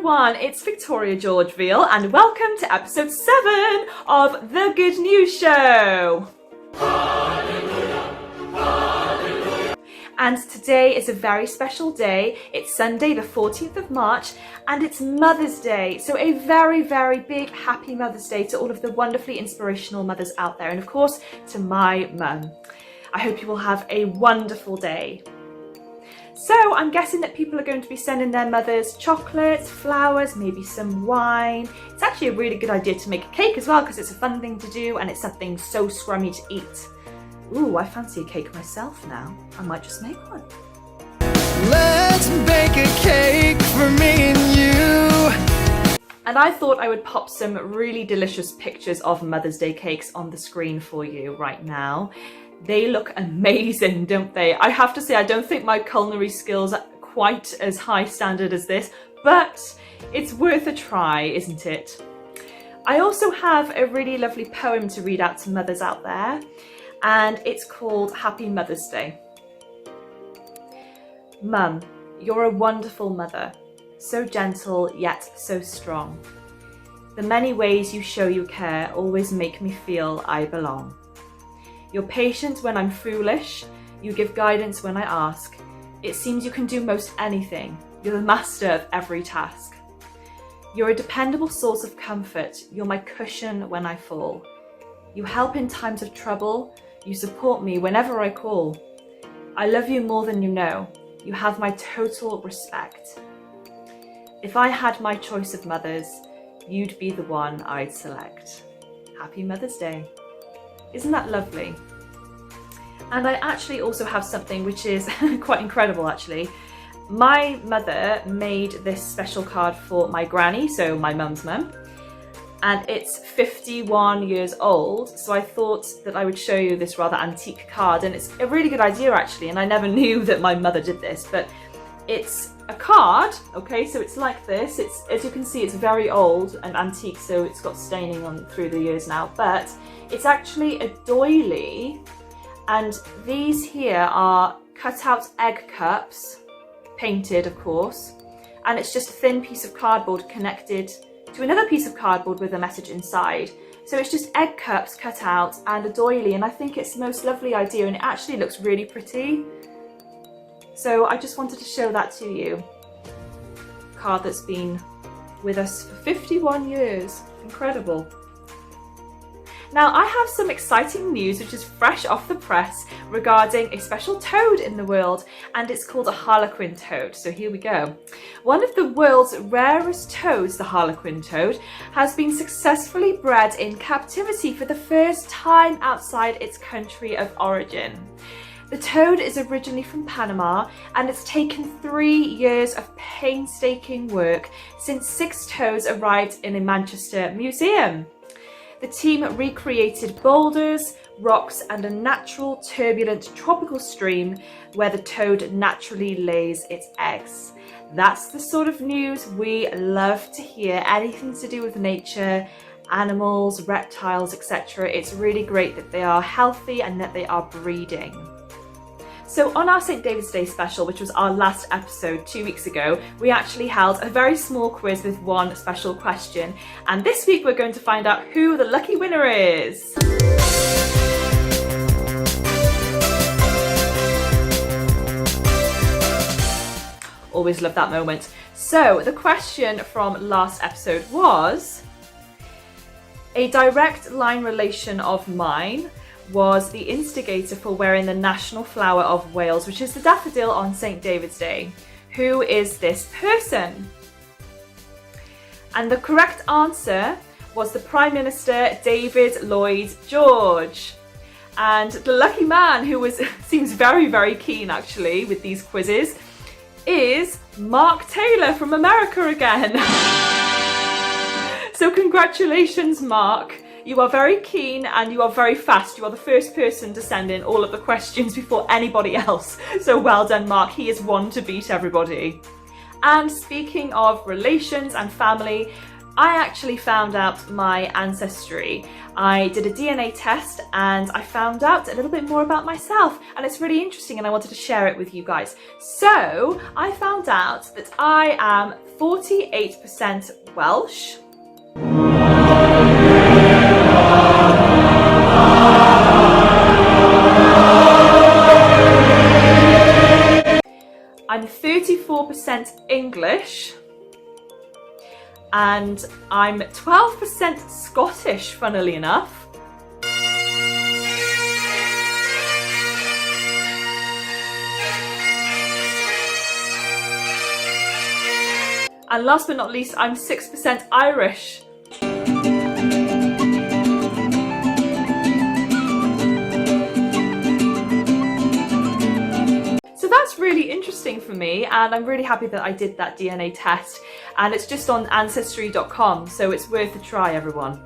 everyone, it's Victoria George-Veale and welcome to episode 7 of The Good News Show. Hallelujah, hallelujah. And today is a very special day. It's Sunday the 14th of March and it's Mother's Day. So a very, very big happy Mother's Day to all of the wonderfully inspirational mothers out there and of course to my mum. I hope you will have a wonderful day. So I'm guessing that people are going to be sending their mothers chocolates, flowers, maybe some wine. It's actually a really good idea to make a cake as well because it's a fun thing to do and it's something so scrummy to eat. Ooh, I fancy a cake myself now. I might just make one. Let's bake a cake for me and you. And I thought I would pop some really delicious pictures of Mother's Day cakes on the screen for you right now. They look amazing, don't they? I have to say, I don't think my culinary skills are quite as high standard as this, but it's worth a try, isn't it? I also have a really lovely poem to read out to mothers out there, and it's called Happy Mother's Day. Mum, you're a wonderful mother, so gentle yet so strong. The many ways you show you care always make me feel I belong. You're patient when I'm foolish, you give guidance when I ask. It seems you can do most anything, you're the master of every task. You're a dependable source of comfort, you're my cushion when I fall. You help in times of trouble, you support me whenever I call. I love you more than you know, you have my total respect. If I had my choice of mothers, you'd be the one I'd select. Happy Mother's Day. Isn't that lovely? And I actually also have something which is quite incredible actually. My mother made this special card for my granny, so my mum's mum, and it's 51 years old, so I thought that I would show you this rather antique card, and it's a really good idea actually, and I never knew that my mother did this, but it's a card, okay, so it's like this. It's, as you can see, it's very old and antique, so it's got staining on through the years now, but it's actually a doily, and these here are cut out egg cups, painted of course, and it's just a thin piece of cardboard connected to another piece of cardboard with a message inside. So it's just egg cups cut out and a doily, and I think it's the most lovely idea, and it actually looks really pretty. So I just wanted to show that to you. A card that's been with us for 51 years. Incredible. Now I have some exciting news which is fresh off the press regarding a special toad in the world, and it's called a harlequin toad. So here we go. One of the world's rarest toads, the harlequin toad, has been successfully bred in captivity for the first time outside its country of origin. The toad is originally from Panama, and it's taken 3 years of painstaking work since 6 toads arrived in a Manchester museum. The team recreated boulders, rocks, and a natural turbulent tropical stream where the toad naturally lays its eggs. That's the sort of news we love to hear, anything to do with nature, animals, reptiles, etc. It's really great that they are healthy and that they are breeding. So on our St. David's Day special, which was our last episode 2 weeks ago, we actually held a very small quiz with one special question. And this week we're going to find out who the lucky winner is. Always love that moment. So the question from last episode was, a direct line relation of mine was the instigator for wearing the national flower of Wales, which is the daffodil, on St. David's Day. Who is this person? And the correct answer was the Prime Minister David Lloyd George. And the lucky man who seems very, very keen actually with these quizzes is Mark Taylor from America again. So congratulations, Mark. You are very keen and you are very fast. You are the first person to send in all of the questions before anybody else. So well done, Mark. He is one to beat everybody. And speaking of relations and family, I actually found out my ancestry. I did a DNA test and I found out a little bit more about myself, and it's really interesting and I wanted to share it with you guys. So I found out that I am 48% Welsh. I'm 34% English. And I'm 12% Scottish, funnily enough. And last but not least, I'm 6% Irish. So that's really interesting for me, and I'm really happy that I did that DNA test, and it's just on ancestry.com, so it's worth a try, everyone.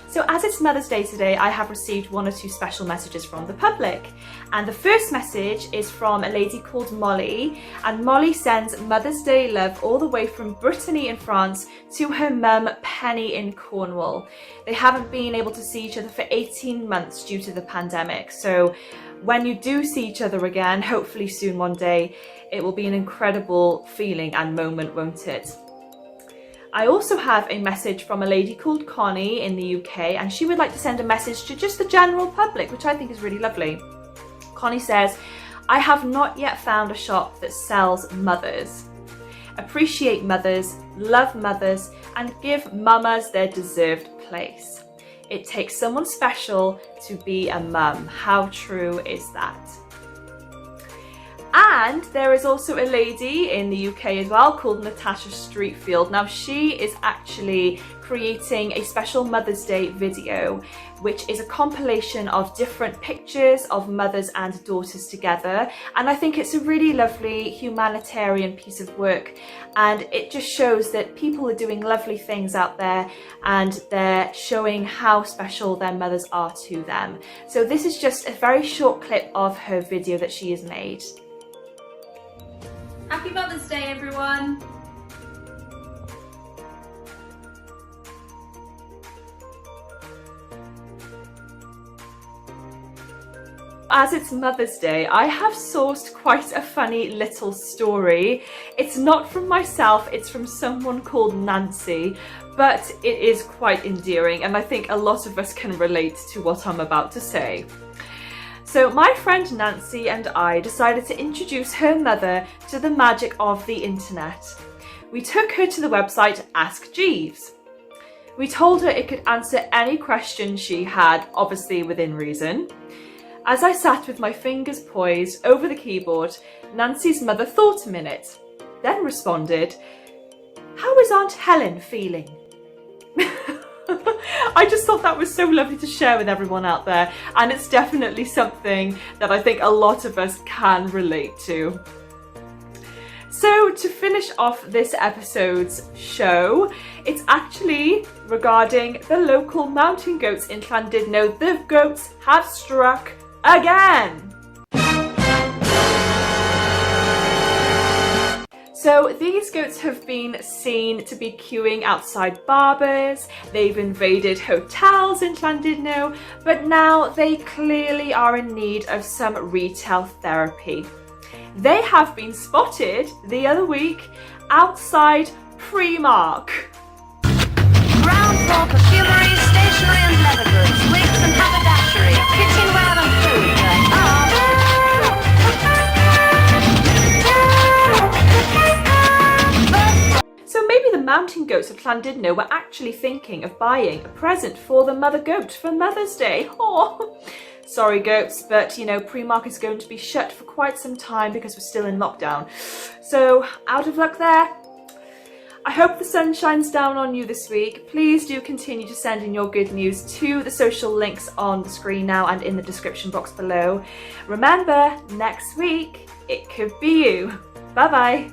So as it's Mother's Day today, I have received 1 or 2 special messages from the public. And the first message is from a lady called Molly, and Molly sends Mother's Day love all the way from Brittany in France to her mum Penny in Cornwall. They haven't been able to see each other for 18 months due to the pandemic, so when you do see each other again, hopefully soon one day, it will be an incredible feeling and moment, won't it? I also have a message from a lady called Connie in the UK, and she would like to send a message to just the general public, which I think is really lovely. Connie says, I have not yet found a shop that sells mothers. Appreciate mothers, love mothers, and give mamas their deserved place. It takes someone special to be a mum. How true is that? And there is also a lady in the UK as well called Natasha Streetfield. Now she is actually creating a special Mother's Day video, which is a compilation of different pictures of mothers and daughters together. And I think it's a really lovely humanitarian piece of work. And it just shows that people are doing lovely things out there, and they're showing how special their mothers are to them. So this is just a very short clip of her video that she has made. Happy Mother's Day, everyone! As it's Mother's Day, I have sourced quite a funny little story. It's not from myself, it's from someone called Nancy, but it is quite endearing, and I think a lot of us can relate to what I'm about to say. So my friend Nancy and I decided to introduce her mother to the magic of the internet. We took her to the website Ask Jeeves. We told her it could answer any question she had, obviously within reason. As I sat with my fingers poised over the keyboard, Nancy's mother thought a minute, then responded, "How is Aunt Helen feeling?" I just thought that was so lovely to share with everyone out there, and it's definitely something that I think a lot of us can relate to. So to finish off this episode's show, it's actually regarding the local mountain goats in Llandudno. The goats have struck again! So these goats have been seen to be queuing outside barbers, they've invaded hotels in Llandudno, but now they clearly are in need of some retail therapy. They have been spotted the other week outside Primark. Ground floor perfumery, stationery and leather goods, wigs and haberdashery, kitchenware and food. So maybe the mountain goats of Llandudno were actually thinking of buying a present for the mother goat for Mother's Day. Oh, sorry goats, but you know, Primark is going to be shut for quite some time because we're still in lockdown. So out of luck there. I hope the sun shines down on you this week. Please do continue to send in your good news to the social links on the screen now and in the description box below. Remember, next week, it could be you. Bye bye.